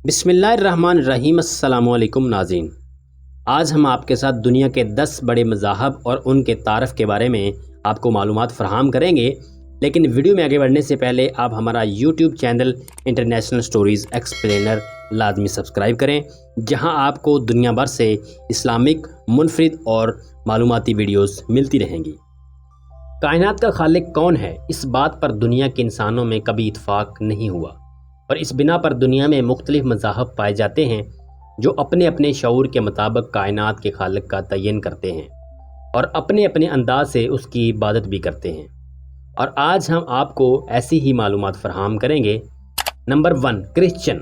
بسم اللہ الرحمن الرحیم۔ السلام علیکم ناظرین، آج ہم آپ کے ساتھ دنیا کے 10 بڑے مذاہب اور ان کے تعارف کے بارے میں آپ کو معلومات فراہم کریں گے، لیکن ویڈیو میں آگے بڑھنے سے پہلے آپ ہمارا YouTube channel international stories explainer لازمی سبسکرائب کریں، جہاں آپ کو دنیا بھر سے اسلامک منفرد اور معلوماتی ویڈیوز ملتی رہیں گی۔ کائنات کا خالق کون ہے، اس بات پر دنیا کے انسانوں میں کبھی اتفاق نہیں ہوا، اور اس بنا پر دنیا میں مختلف مذاہب پائے جاتے ہیں جو اپنے اپنے شعور کے مطابق کائنات کے خالق کا تعین کرتے ہیں اور اپنے اپنے انداز سے اس کی عبادت بھی کرتے ہیں، اور آج ہم آپ کو ایسی ہی معلومات فراہم کریں گے۔ Number 1، Christian.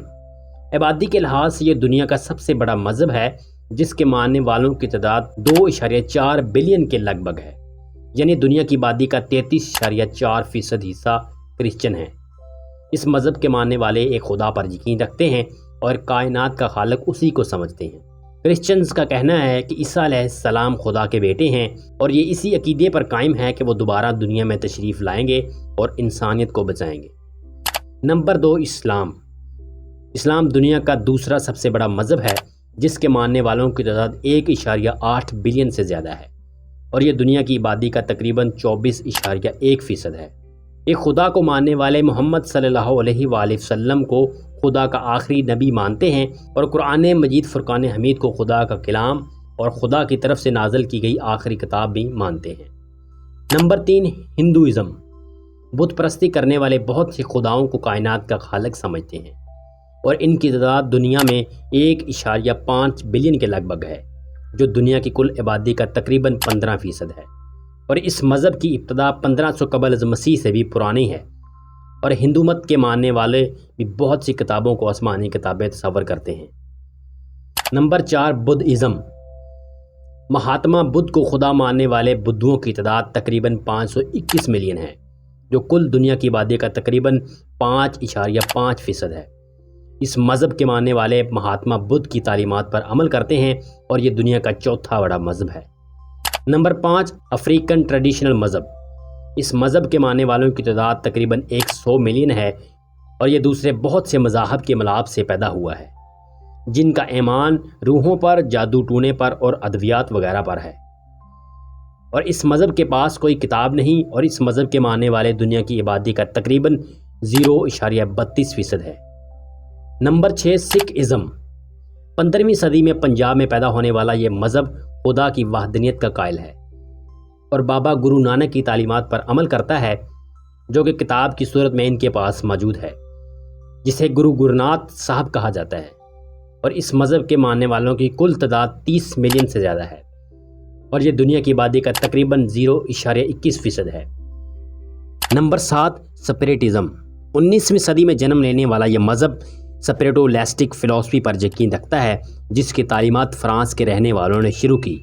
آبادی کے لحاظ سے یہ دنیا کا سب سے بڑا مذہب ہے، جس کے ماننے والوں کی تعداد 2.4 بلین کے لگ بھگ ہے، یعنی دنیا کی آبادی کا 33.4% حصہ کرسچن ہے۔ اس مذہب کے ماننے والے ایک خدا پر یقین رکھتے ہیں اور کائنات کا خالق اسی کو سمجھتے ہیں۔ کرسچنز کا کہنا ہے کہ عیسیٰ علیہ السلام خدا کے بیٹے ہیں، اور یہ اسی عقیدے پر قائم ہے کہ وہ دوبارہ دنیا میں تشریف لائیں گے اور انسانیت کو بچائیں گے۔ نمبر 2، اسلام۔ اسلام دنیا کا دوسرا سب سے بڑا مذہب ہے، جس کے ماننے والوں کی تعداد 1.8 بلین سے زیادہ ہے، اور یہ دنیا کی آبادی کا تقریباً 24.1% ہے۔ ایک خدا کو ماننے والے محمد صلی اللہ علیہ وآلہ وسلم کو خدا کا آخری نبی مانتے ہیں، اور قرآن مجید فرقان حمید کو خدا کا کلام اور خدا کی طرف سے نازل کی گئی آخری کتاب بھی مانتے ہیں۔ Number 3، Hinduism. بت پرستی کرنے والے بہت سے خداؤں کو کائنات کا خالق سمجھتے ہیں، اور ان کی تعداد دنیا میں 1.5 بلین کے لگ بھگ ہے، جو دنیا کی کل آبادی کا تقریباً 15% ہے، اور اس مذہب کی ابتدا 1500 قبل از مسیح سے بھی پرانی ہے، اور ہندو مت کے ماننے والے بھی بہت سی کتابوں کو آسمانی کتابیں تصور کرتے ہیں۔ Number 4، Buddhism. مہاتما بدھ کو خدا ماننے والے بدھوؤں کی تعداد تقریباً 521 ملین ہے، جو کل دنیا کی آبادی کا تقریباً 5.5% ہے۔ اس مذہب کے ماننے والے مہاتما بدھ کی تعلیمات پر عمل کرتے ہیں، اور یہ دنیا کا چوتھا بڑا مذہب ہے۔ نمبر 5، افریقن ٹریڈیشنل مذہب۔ اس مذہب کے ماننے والوں کی تعداد تقریباً 100 ملین ہے، اور یہ دوسرے بہت سے مذاہب کے ملاپ سے پیدا ہوا ہے، جن کا ایمان روحوں پر، جادو ٹونے پر اور ادویات وغیرہ پر ہے، اور اس مذہب کے پاس کوئی کتاب نہیں، اور اس مذہب کے ماننے والے دنیا کی آبادی کا تقریباً 0.32% ہے۔ نمبر 6، سکھ ازم۔ 15ویں صدی میں پنجاب میں پیدا ہونے والا یہ مذہب خدا کی وحدانیت کا قائل ہے، اور بابا گرو نانک کی تعلیمات پر عمل کرتا ہے، جو کہ کتاب کی صورت میں ان کے پاس موجود ہے، جسے گرو گروناتھ صاحب کہا جاتا ہے، اور اس مذہب کے ماننے والوں کی کل تعداد 30 ملین سے زیادہ ہے، اور یہ دنیا کی آبادی کا تقریباً 0.21% ہے۔ نمبر 7، سپریٹزم۔ 19ویں صدی میں جنم لینے والا یہ مذہب سپریٹولسٹک فلسفی پر یقین رکھتا ہے، جس کی تعلیمات فرانس کے رہنے والوں نے شروع کی۔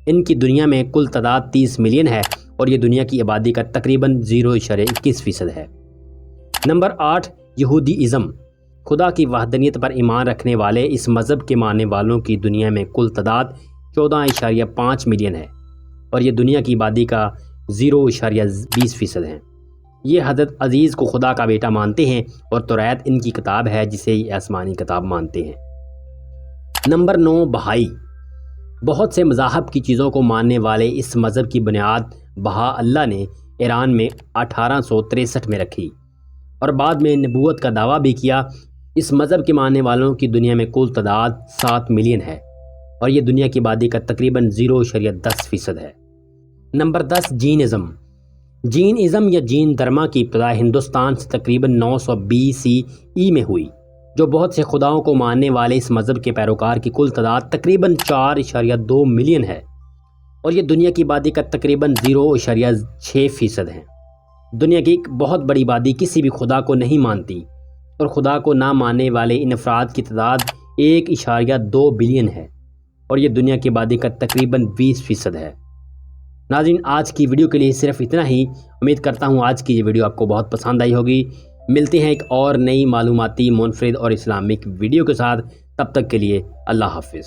ان کی دنیا میں کل تعداد 30 ملین ہے، اور یہ دنیا کی آبادی کا تقریباً 0.21% ہے۔ نمبر 8، یہودی ازم۔ خدا کی وحدانیت پر ایمان رکھنے والے اس مذہب کے ماننے والوں کی دنیا میں کل تعداد 14.5 ملین ہے، اور یہ دنیا کی آبادی کا 0.20% ہے۔ یہ حضرت عزیز کو خدا کا بیٹا مانتے ہیں، اور توریت ان کی کتاب ہے جسے یہ آسمانی کتاب مانتے ہیں۔ نمبر 9، بہائی۔ بہت سے مذاہب کی چیزوں کو ماننے والے اس مذہب کی بنیاد بہا اللہ نے ایران میں 1863 میں رکھی، اور بعد میں نبوت کا دعویٰ بھی کیا۔ اس مذہب کے ماننے والوں کی دنیا میں کل تعداد 7 ملین ہے، اور یہ دنیا کی آبادی کا تقریباً 0.10% ہے۔ نمبر 10، جین ازم۔ جین ازم یا جین دھرما کی ابتدا ہندوستان سے تقریباً 900 BCE میں ہوئی، جو بہت سے خداؤں کو ماننے والے اس مذہب کے پیروکار کی کل تعداد تقریباً 4.2 ملین ہے، اور یہ دنیا کی آبادی کا تقریباً 0.6% ہے۔ دنیا کی ایک بہت بڑی آبادی کسی بھی خدا کو نہیں مانتی، اور خدا کو نہ ماننے والے ان افراد کی تعداد 1.2 بلین ہے، اور یہ دنیا کی آبادی کا تقریباً 20% ہے۔ ناظرین، آج کی ویڈیو کے لیے صرف اتنا ہی۔ امید کرتا ہوں آج کی یہ ویڈیو آپ کو بہت پسند آئی ہوگی۔ ملتے ہیں ایک اور نئی معلوماتی، منفرد اور اسلامک ویڈیو کے ساتھ۔ تب تک کے لیے اللہ حافظ۔